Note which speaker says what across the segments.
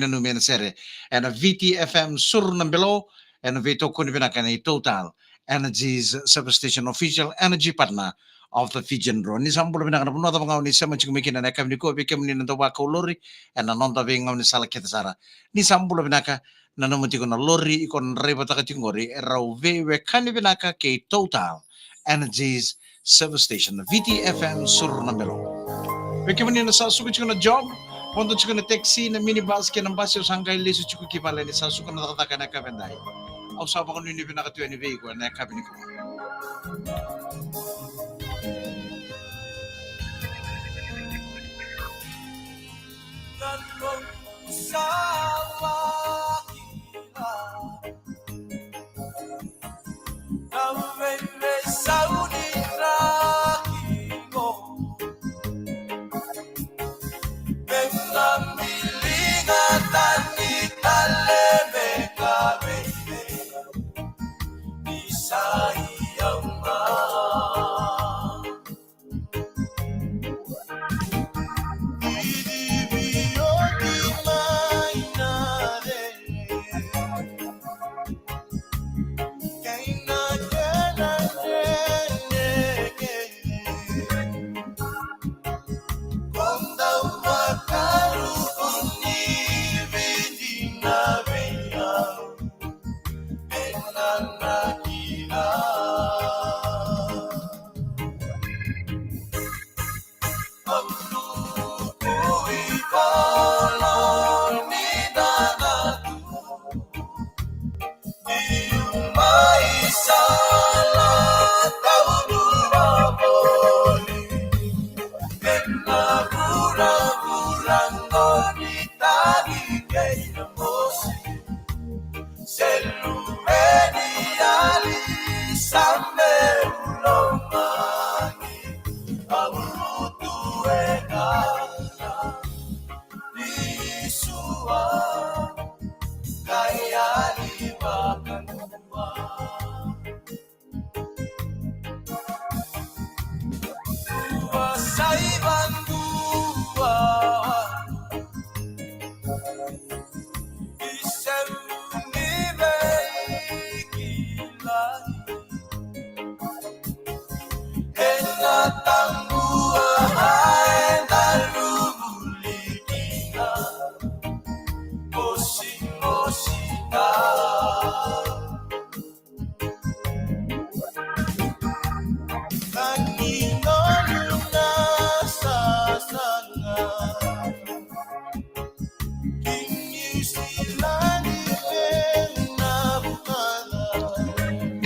Speaker 1: numena sere and a VTFM sur ng below and a Vito Kunibinakan a total energies substation official energy partner of the Fijian drone. Ni sambulo binakan puno ta ngaw ni sama chikumikin na kam ni ko bikem ni nda ko lori and anonda be ngaw ni sala kita sara. Ni sambulo binaka na namuti ko na lori ikon reba ta katingori raw we kan binaka ke total energies substation VTFM sur ng below. Bikem ni na sa suko na job quando ci sono taxi na minibus che non passi sangkai le su ci pala ni sa su kan nakataka na kabendai au sa ba ko ni binakatuan ni vehicle na kabini ko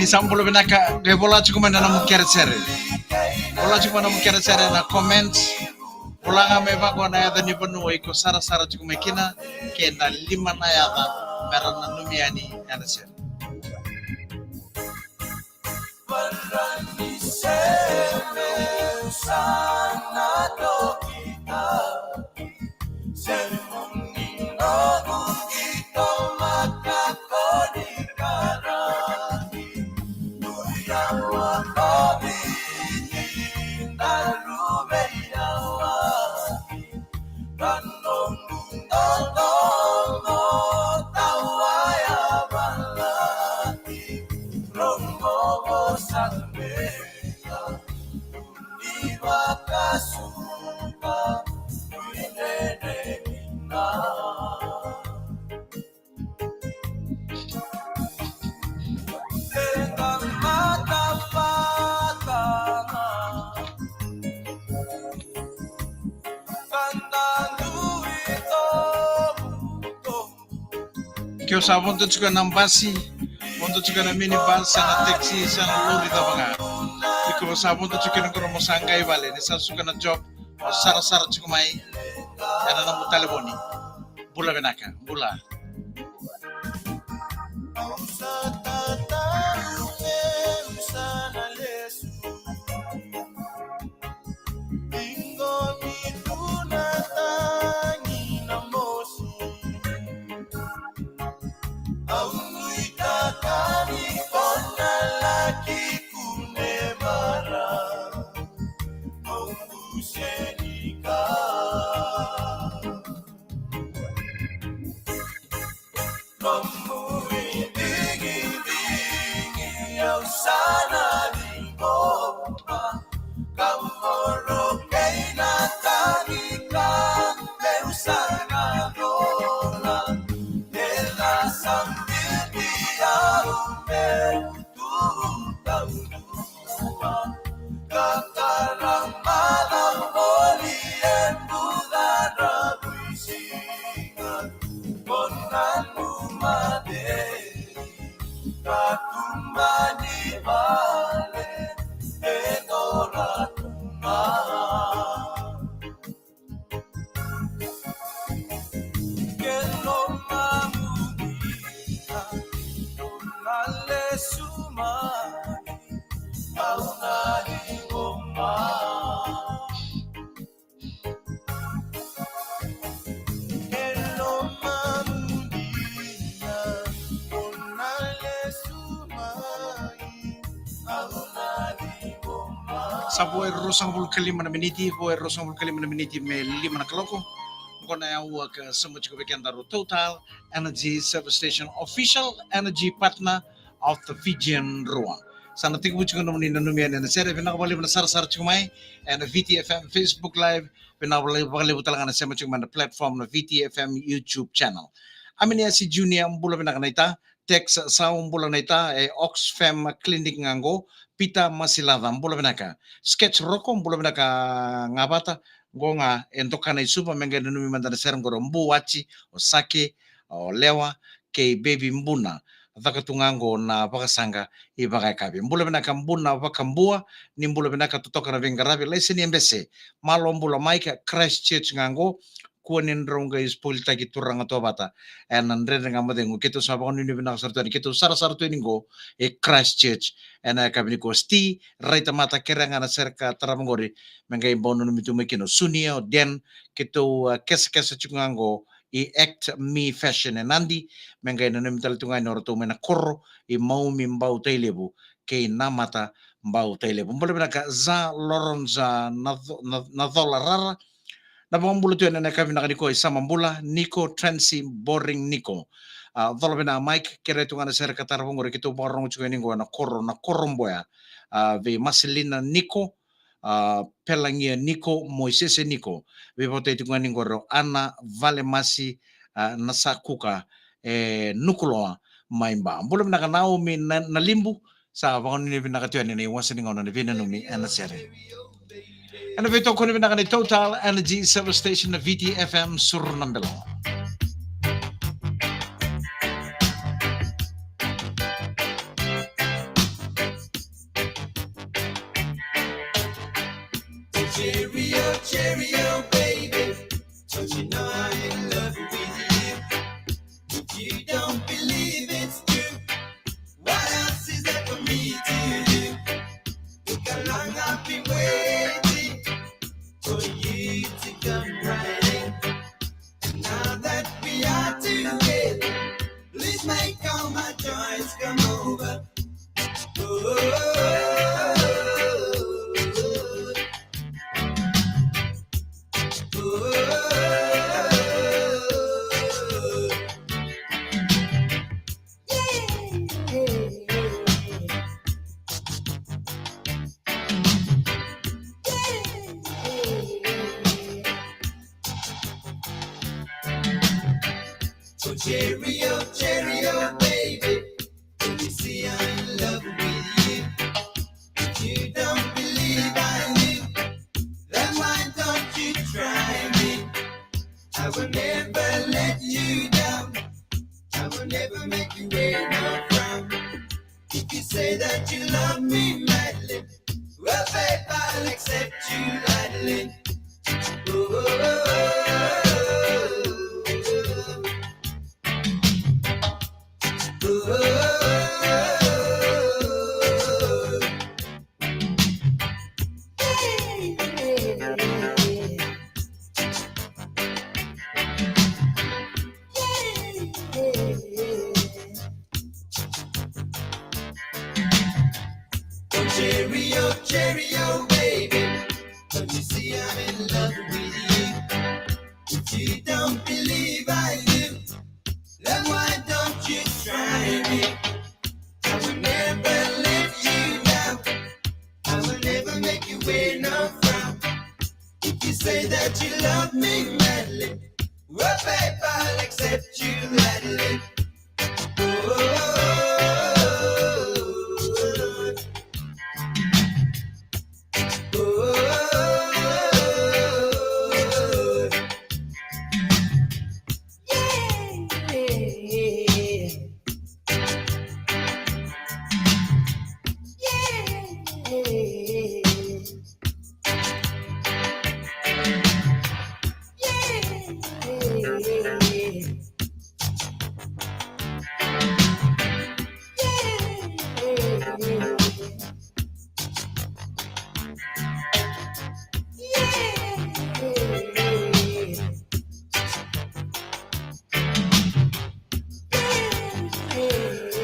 Speaker 1: ni sambulo binaka de bola ci kuma na mukere sere bola ci kuma na mukere sere na comment bola nga me ba ko na ya ni bonu ko sara sara ci kuma kina ke na lima na ya ta mera na numiani ana sere Kyo sa punto juga ng basi, punto juga ng minibus, sa taxi, sa lori ta mga. Iko sa punto juga ng kuno sangay bale, ni sa suka na job, sara-sara juga mai, yana na mutalaboni. Bula benaka, bula. Sa buhay rosang bulkalima na miniti, buhay rosang bulkalima na miniti may 5 na kaloko. Kung na yung sa mga chikabikan daro Total Energy Service Station, official energy partner of the Fijian Ruang. Sana tingko chika naman ni nanumian na sere pinakabali na sar-sar chumay and VTFM Facebook Live pinakabali talaga na sa mga na platform na VTFM YouTube channel. Amin niya si Junior ang bula pinakanaita text sa umbula na ita Oxfam Clinic ngango pita masilada mbula binaka sketch roko mbula binaka ngabata gonga entoka na isupa menga numi mandana serang goro mbuwachi o sake o lewa ke baby mbuna vakatungango na vakasanga ivakai kabi mbula binaka mbuna vakambua ni mbula binaka tutoka na vengarabi leseni embese malo mbula maika Christchurch ngango kuanin ronga ispolita kituranga to bata and andre nga madengo kito sa bakon ni binaka sarto ni kito sara-sara to ningo Christchurch and kabini ko sti raita mata keranga na serka taramangori mengay bono no mitu mekino sunio den kito kes chungango act me fashion and nandi mengay no mital tungai no to mena korro mau mimbau tailebu ke namata mbau tailebu mbole binaka za loronza na dola rara na bambula tu na kami nakaniko isa mambula Nico Transi Boring Nico valo bina Mike kere tu ngana ser katar ngore kito borong chuga ningo na koromboya ve Marcelina Nico Pelangia Nico Moises Nico ve bote tu ngani ngoro Ana Valemasi Nasakuka Nukuloa maimba mbula bina kanao mi na limbu sa bakon ni bina katuan ni wasan ningo na bina numi ana sere. En dan weet ook kunnen we naar de Total Energy Service Station, de VTFM Surnambelo.
Speaker 2: Cheerio, cheerio, baby. Don't you know I'm in love with you? If you don't believe it's true, what else is there for me to do? Look how long I've been waiting for you to come running. And now that we are together, please make all my joys come over. So cheerio, cheerio, baby. Can you see I'm in love with you? If you don't believe I knew, then why don't you try me? I will never let you down. I will never make you wear no frown. If you say that you love me madly, well, babe, I'll accept you gladly. Cheerio, cheerio, baby. Don't you see I'm in love with you? If you don't believe I do, then why don't you try me? I will never let you down. I will never make you wear no frown. If you say that you love me madly, well, babe, I'll accept you gladly.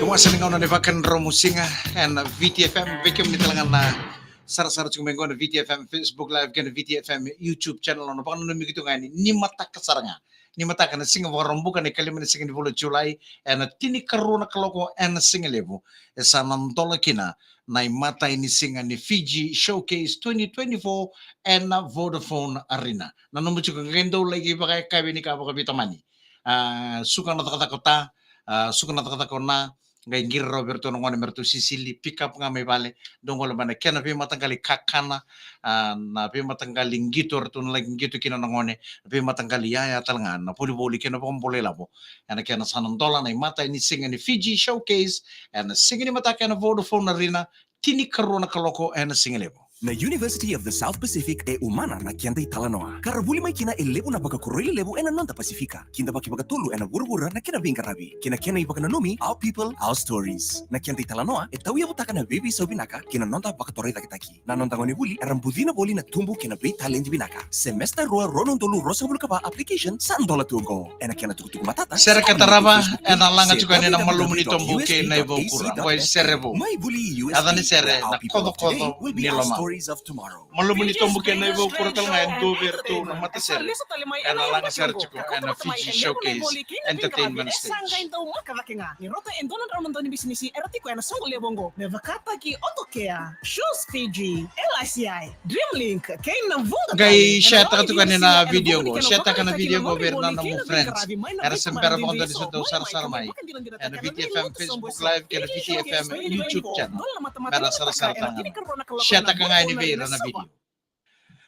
Speaker 1: Kumasalingaw na ni Vakan Romusinga and VTFM Vikim ni talangan na sara-sara chung mengo na VTFM Facebook Live kan VTFM YouTube channel no pakan numi gitu ngani ni mata kasaranga ni mata kana singa warombu kan kalima ni singa ni bolo July and tini karuna kaloko and singa levo esa nantola kina na mata ini singa ni Fiji Showcase 2024 and Vodafone Arena na nomu chung ngendo lagi pakai kabe ni ka bitamani suka na kota suka na kona ngai ngir Roberto no ngone mertu Sicily pick up nga may bale dongol bana kena pe matanggali kakana na pe matanggali ngitor to like ngito kina ngone pe matanggali ya talngan na puli boli kena pom bole labo ana kena sanan dola na mata ni singa ni Fiji Showcase and singa ni mata kena Vodafone Arena tini karona kaloko and singa lebo
Speaker 3: na University of the South Pacific e umana na kianda Talanoa. Karabuli mai kina elebu na baka kurele lebu ena nanta Pasifika. Kinda baki baka tulu ena wura na kina bingarabi. Kina kena ibaka na numi, our people, our stories. Na kianda Talanoa e tau butaka na baby so binaka kina nonta baka toreda kitaki. Na nonta ngoni buli erambudina boli na tumbu kina bei talent binaka. Semester roa ronon tolu rosa bulu kapa application $100 to go. Ena kina tukutuku matata.
Speaker 1: Sera kataraba ena langa chuka ni na malumuni tombu ke na ibo kura. Boy serebo.
Speaker 3: Mai buli US.
Speaker 1: Adani sere na kodo ni lama.
Speaker 3: Of tomorrow.
Speaker 1: Malumuni tombu ke na ibo kura tal ngayon goverto na mata sere. Ena langa sere chuka ena Fiji Showcase Entertainment Stage. Gai shata tu kan na video go. Shata kan na video go berna na mo friends. Era sempera mo dari sudah sar mai. Ena VTFM Facebook Live ke VTFM YouTube channel. Era sar tanga. Shata kan ngai ni vera na video.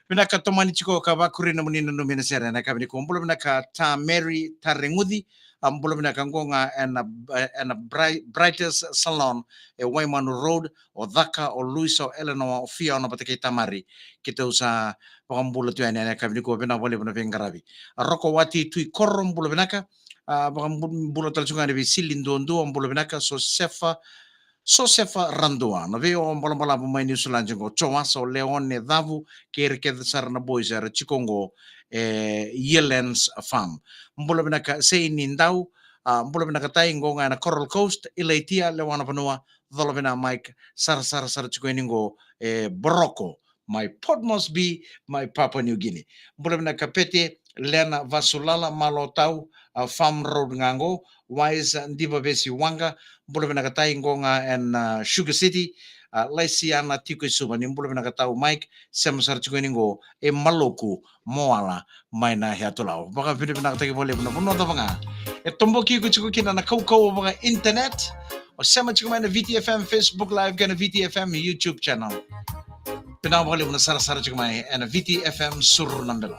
Speaker 1: Pinaka tomani chiko ka bakuri na munina no mina sera na kabini ko mbulo pinaka ta Mary Tarengudi mbulo pinaka ngonga and brightest salon e Waimanu Road o Dhaka o Luis o Eleanor o Fia ona patake tamari kita usa pambulo tu ane kabini ko pina bole pina pengarabi roko wati tui korro mbulo pinaka mbulo talchunga ni silindo ndo mbulo pinaka so sefa randua na veo mbola mai New Zealand ngo choa so leone davu ke sarna boys era chikongo Yelens farm mbola binaka sei nindau mbola binaka tai ngonga na Coral Coast ilaitia lewana panua dolovina Mike sar chikoningo Boroko my pot must be my Papua New Guinea mbola binaka pete Lena Vasulala Malotau Farm Road ngango Wise Ndiba Besi Wanga mbola binakatai ngonga and Sugar City Laisiana Tiko Suba ni mbola binakatau Mike semsar chikoningo Maloku Moala maina hiatulao baka pili binakatai bole buna buno da banga tombo ki ku chiko kina na kau banga internet o sema chiko maina VTFM Facebook Live gana VTFM YouTube channel pina bole buna sara chiko mai and VTFM sur nambelo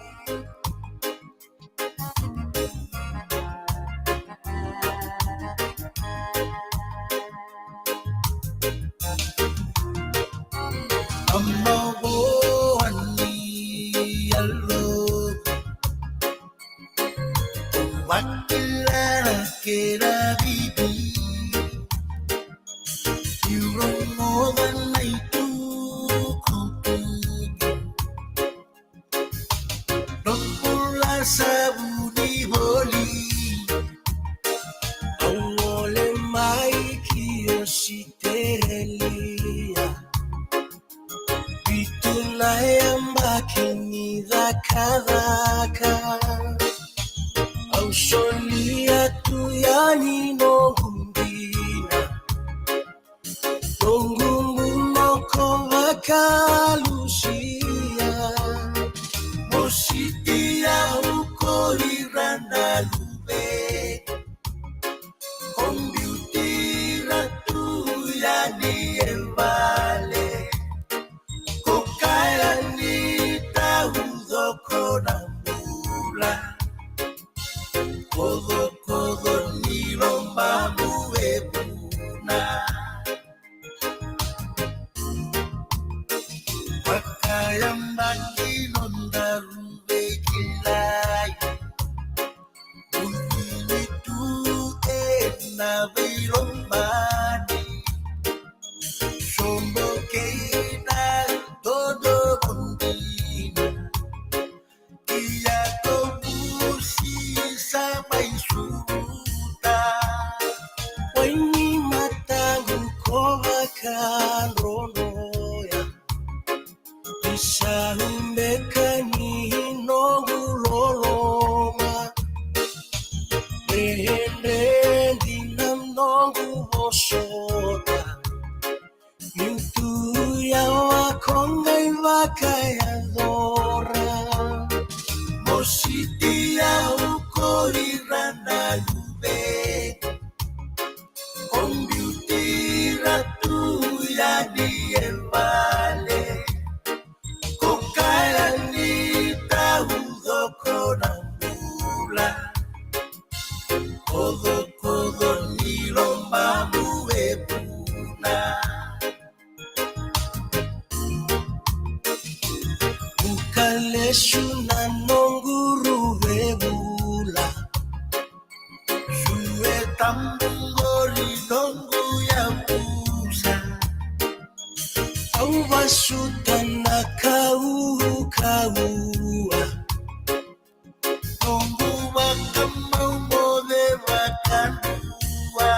Speaker 3: Saumbekani nonguloloma Rehendi nam nongu bosota Miutu ya wakonga ivaka ya dhora Mositi ya ukori randa lube Kombiuti ratu ya dievale Kokayanita udoko na mula Kodo kodo nilomba muebuna Ukaleshu na nonguru rebula Shue tambungori nongu ya busa Aubasuta na kaua Nongu wakamau mode wakanua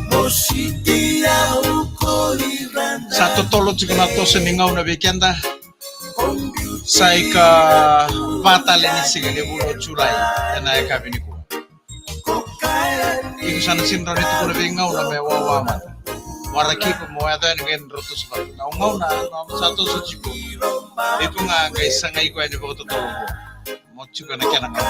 Speaker 3: Mositi ya ukoli randa
Speaker 1: Sa totolo tsika na to sa ningaw na weekenda. Sa ika batale ni sigale bulo July. Na ay kabini ko. Iku sana sinra nito ko na bingaw na may wawaman. Waraki ko mo ata ni gen rotos ba. Naungaw na sa to sa chiko. Ito nga guys sa ngay ko ay ko totoo ko. Mo chiko na kaya nga.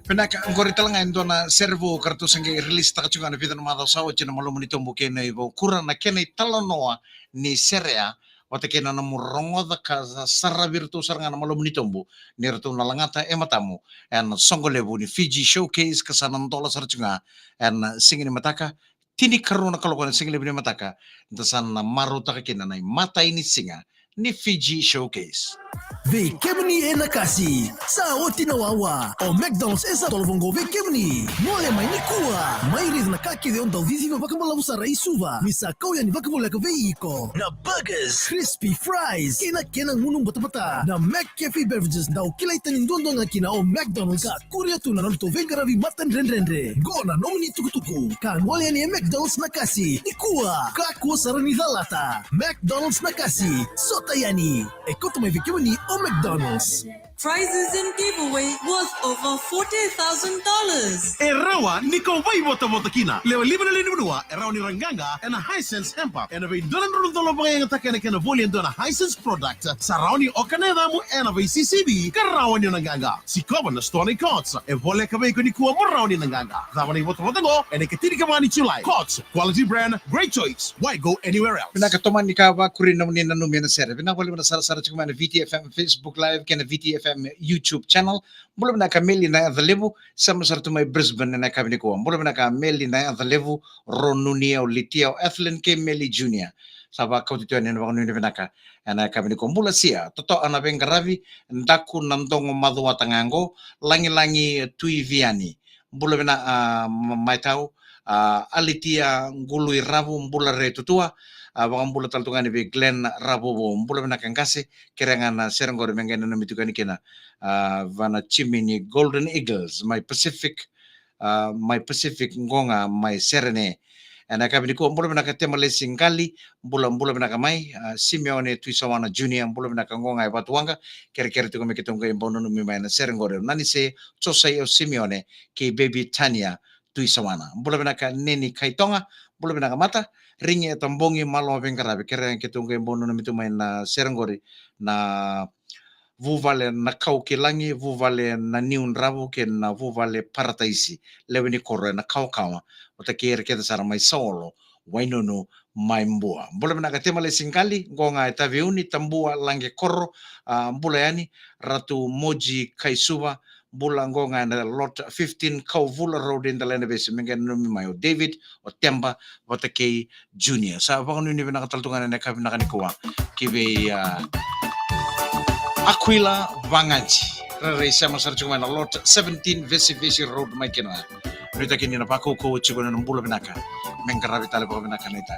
Speaker 1: Penaka angkorita lang ngayon na servo kartu sangge release ta kacungan na pitan mata sa oche na malumun itong buke na ibo kurang na kena talanoa ni serea wate kena na murongo da ka sarabir tu saranga na malumun itong bu ni ratu na langata ematamu and songolebu ni Fiji showcase kasanan tola sarcunga and singin mataka tini karuna kalokan singin ni mataka dasan na maruta ka kena na mata ini singa ni Fiji showcase.
Speaker 4: Vekemni enakasi sa otinawawa o McDonald's esa tolvongo vekemni mole mai nikua mai riz na kaki de onda vizi no bakambala usara isuva misa kauya ni bakambala ka veiko na burgers crispy fries kena ngunung bata na McCafe beverages na ukilay tanin dondo na kina o McDonald's ka kurya tu na nalto vengaravi matan renrenre gona nomini tukutuku kan mole ni McDonald's nakasi nikua kakwa sarani dalata McDonald's nakasi sotayani ekoto mai vekemni o McDonald's.
Speaker 5: Prizes and giveaway worth over $40,000.
Speaker 6: Erawa niko vai bota kina. Leo libre dua erawa ni ranganga and a Hisense hempa. And a very dolan rundolo bangay takana kana volume dona Hisense product. Sarauni okaneda mu and a CCB karawa ni nanganga. Sikoba na stone cots. E vole ka ko ni kuwa mo raw ni nanganga. Tawani bota go and e katiri ka mani chulai. Cots quality brand, great choice. Why go anywhere else?
Speaker 1: Pinakatuman ni Kawa kurin naman ni nanumi na sere. Pinakawali mo na sara-sara chikuma na VTFM Facebook Live kaya na VTFM YouTube channel. Mula na kameli na adhalevu sama sartu may Brisbane na kami ni kuwa. Mula na kameli na adhalevu Ronunia o Litia o Ethlyn K. Meli Jr. Saba kau tituan ni wakanu ni pinaka. Na kami ni kuwa. Mula siya. Toto anabeng karavi. Ndaku nandong madhuwa tangango. Langi-langi tui viani. Mula na may tau. Alitia ngului rabu mbula re tutua. Wakang bula taltungan ni Glenn Rabobo mbula na kangkase kirangan seranggor mengena namitukan kena vana chimini Golden Eagles my Pacific ngonga my serene ana kabini ko mbula na katema lesing kali mbula na kamai Simeone Tuisawana Junior mbula na kangonga batuanga kere tu kami kitunga imbono numi mai na seranggor nani se Jose Simeone ke baby Tanya Tuisawana mbula na ka neni kaitonga mbula na mata ringi tambongi malo vengarabe kere yang kitunga imbono numi tu mai na seranggori na vuvale na kau kilangi vuvale na niun rabu ke na vuvale parataisi lewini korre na kau kawa ota kere kete sara mai solo wainono mai mbua mbula na katema le singkali ngonga etaviuni tambua lange korro mbula yani ratu moji kaisuba bulango nga na lot 15 Kauvula Road in the Lenabes mengen numi mayo David o Temba Watakei Junior. Sa pa kuno ni nakataltungan na kami nakanikuha kibe Aquila Bangaji. Rere siya masarjungan na lot 17 Vesi Road may kina. Nito kini na pa ko chigo na bulo binaka. Mengkarabi tali pa binaka nita.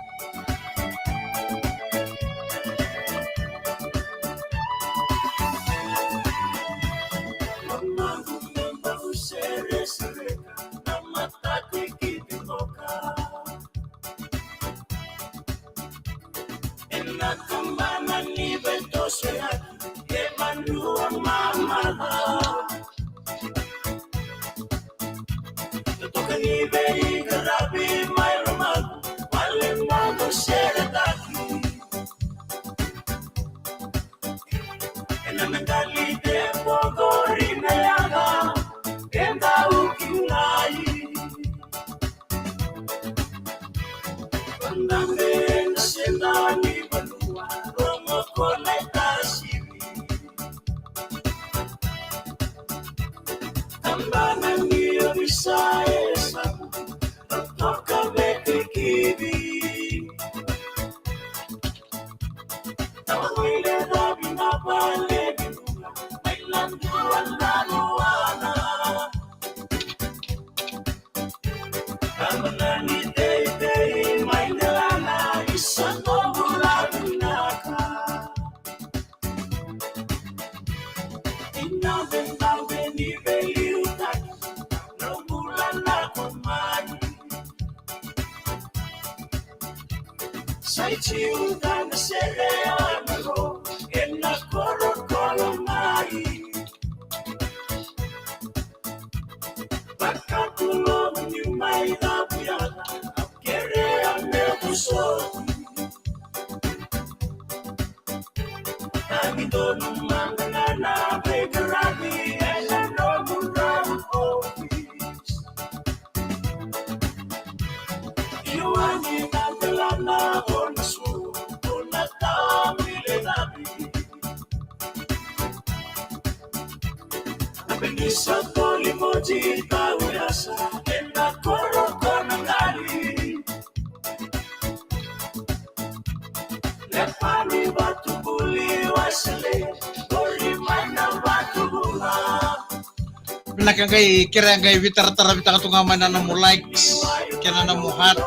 Speaker 1: Pinakagay kirangay vitar-tara bitakatungaman na mo likes kena na mo heart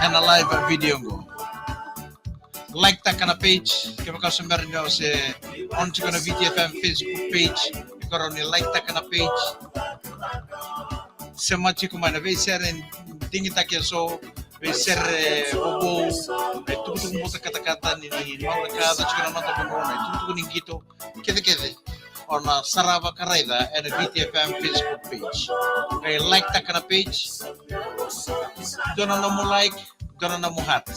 Speaker 1: and a live video go. Like ta kana page kaya customer nyo si on to kana VTFM Facebook page ikaw ni like ta kana page sa machi kumana ve share tingi ta so ve share bobo ve tutung mo kata-kata ni malaka ta chikana mata pamona tutung ningito kede on Sarava Karaida and a VTFM Facebook page. Okay, like ta kana page. Doon na mo like, doon na mo hat.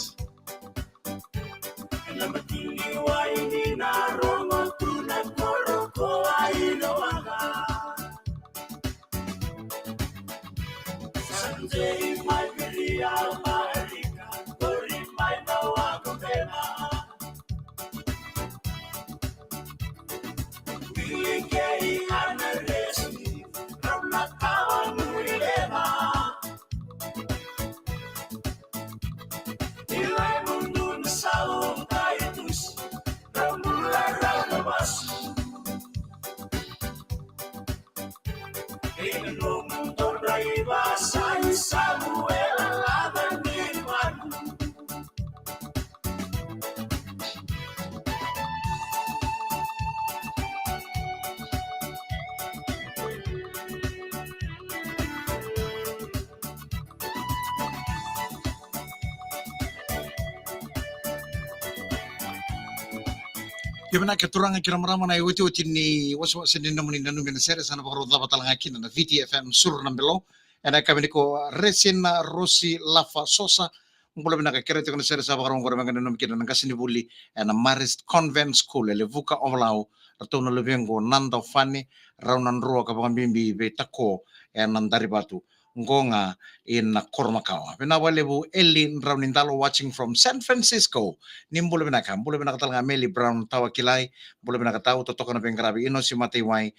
Speaker 1: Gimana keturangan kira-kira na iwiti ni was din naman nanu na sere sana bakro dapat lang akin na VTFM sur nambelo and kami ko Resin Rosi Lafa Sosa mula na kakira ko na sere sa bakro ngoro mga nanu kin na kasinibuli and Marist Convent School levuka omlao rato na lebengo nanda fani raunan ruwa kapag bimbi betako and nandari batu ngonga in Kormakawa. Pinawalebu Elin Raunindalo watching from San Francisco. Nimbula binaka, mbula binaka talaga Meli Brown tawa kilay, mbula binaka tao totoka na pengrabi ino si Matiway,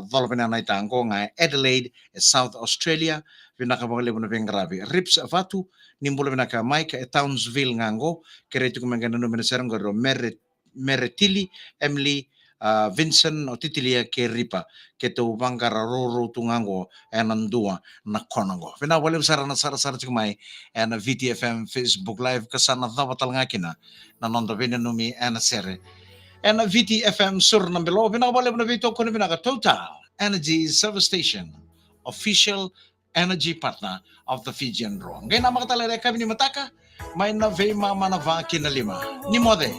Speaker 1: dholo binaka naita ngonga Adelaide, South Australia, binaka walebu na pengrabi. Rips Avatu, nimbula binaka Mike Townsville ngango, keretu kumengana numina serangoro Meretili, Emily, Vincent o titilia ke ripa ke tu bangara roro tungango enandua na konango. Vina wale sarana sara cikumai and VTFM Facebook live kasana dawatal ngakina na nondo vina numi and sere. And VTFM sur nambelo vina wale na vito kuni vina ka Total Energy Service Station, official energy partner of the Fijian Roar. Ngayon na makatalere kami ni Mataka, may na vema manava kinalima. Ni mode.